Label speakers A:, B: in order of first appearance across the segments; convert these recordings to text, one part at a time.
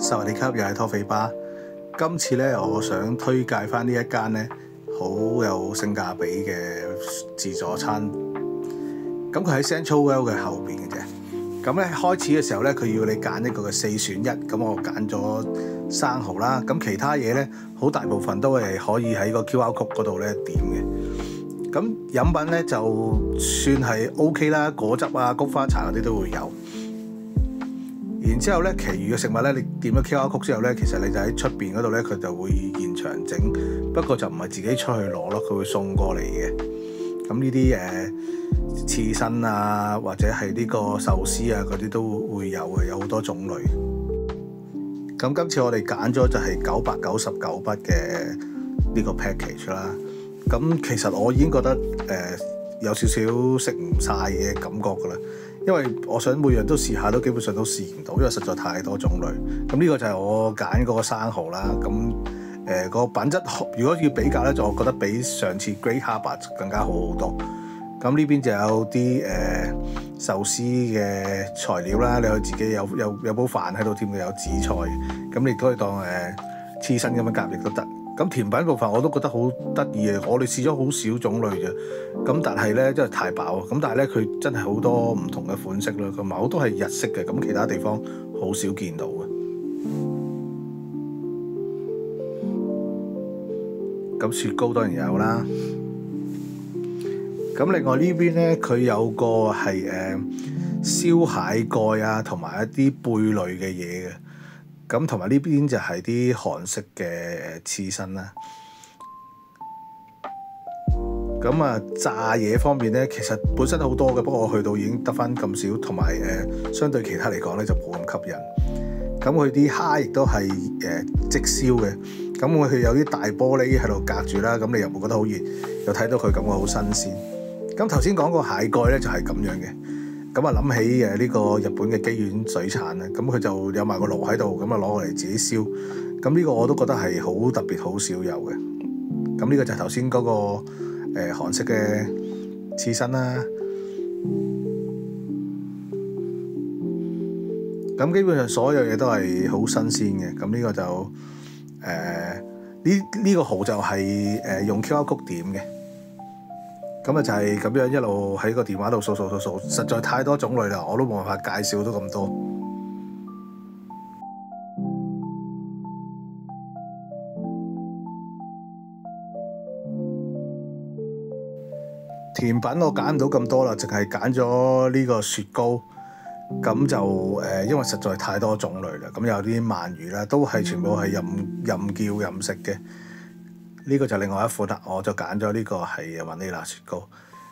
A: 薩瓦迪卡，又係拖肥巴。今次咧，我想推介翻呢一間咧好有性價比嘅自助餐。咁佢喺 Central Well 嘅後邊嘅啫。咁咧開始嘅時候咧，佢要你揀一個嘅4選1。咁我揀咗生蠔啦。咁其他嘢咧，好大部分都係可以喺個 QR Code 嗰度咧點嘅。咁飲品咧就算係 OK 啦，果汁啊、菊花茶嗰啲都會有。然之後咧，其餘嘅食物咧，你點咗 QR Code 之後咧，其實你就喺出邊嗰度咧，佢就會現場整，不過就唔係自己出去攞咯，佢會送過嚟嘅。咁呢啲刺身啊，或者係呢個壽司啊嗰啲都會有嘅，有好多種類。咁今次我哋揀咗就係999筆嘅呢個 package 啦。咁其實我已經覺得有少少食唔晒嘅感覺㗎啦。因為我想每樣都試下，都基本上都試唔到，因為實在太多種類。咁呢個就係我揀嗰個生蠔啦。咁個品質，如果要比較咧，就我覺得比上次 Great Harbour 更加好好多。咁呢邊就有啲壽司嘅材料啦，你可以自己有煲飯喺度添嘅，有紫菜。咁你可以當刺身咁樣夾亦都得。咁甜品部分我都覺得好得意嘅，我哋試咗好少種類啫。咁但係咧真係太飽。咁但係咧佢真係好多唔同嘅款式啦，同埋好多係日式嘅，咁其他地方好少見到嘅。咁雪糕當然有啦。咁另外呢邊咧，佢有個係燒蟹蓋啊，同埋一啲貝類嘅嘢嘅。咁同埋呢邊就係啲韓式嘅刺身啦。咁啊炸嘢方面咧，其實本身好多嘅，不過我去到已經得返咁少，同埋相對其他嚟講咧就冇咁吸引。咁佢啲蝦亦都係即燒嘅。咁佢有啲大玻璃喺度隔住啦，咁你又唔會覺得好熱，又睇到佢感覺好新鮮。咁頭先講個蟹蓋咧就係咁樣嘅。咁啊諗起呢個日本嘅磯丸水產咧，咁佢就有埋個爐喺度，咁啊攞過嚟自己燒。咁呢個我都覺得係好特別，好少有嘅。咁呢個就係頭先嗰個韓式嘅刺身啦。咁基本上所有嘢都係好新鮮嘅。咁呢個就呢個蠔就係用 QR Code 點嘅。咁啊就係咁樣一路喺個電話度掃，實在太多種類啦，我都冇辦法介紹到咁多。甜品我揀唔到咁多啦，淨係揀咗呢個雪糕。咁就因為實在太多種類啦，咁有啲鰻魚啦，都係全部係任叫任食嘅。呢個就另外一款啦，我就揀咗呢個係雲呢拿雪糕。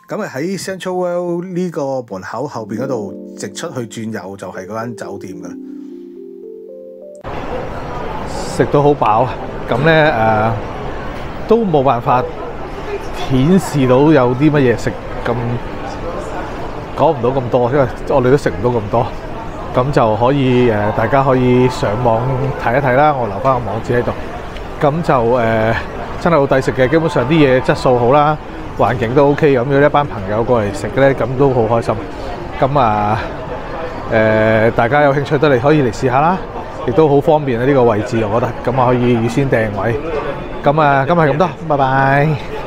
A: 咁啊喺 Central Well 呢個門口後邊嗰度直出去轉右就係嗰間酒店㗎啦。
B: 食到好飽，咁咧都冇辦法顯示到有啲乜嘢食，咁講唔到咁多，因為我哋都食唔到咁多。咁就可以大家可以上網睇一睇啦，我留翻個網址喺度。咁就真係好抵食嘅，基本上啲嘢質素好啦，環境都 OK， 咁如果一班朋友過嚟食咧，咁都好開心。咁大家有興趣得嚟可以嚟試下啦，亦都好方便啊！呢個位置我覺得，咁可以預先訂位。咁今日係咁多，拜拜。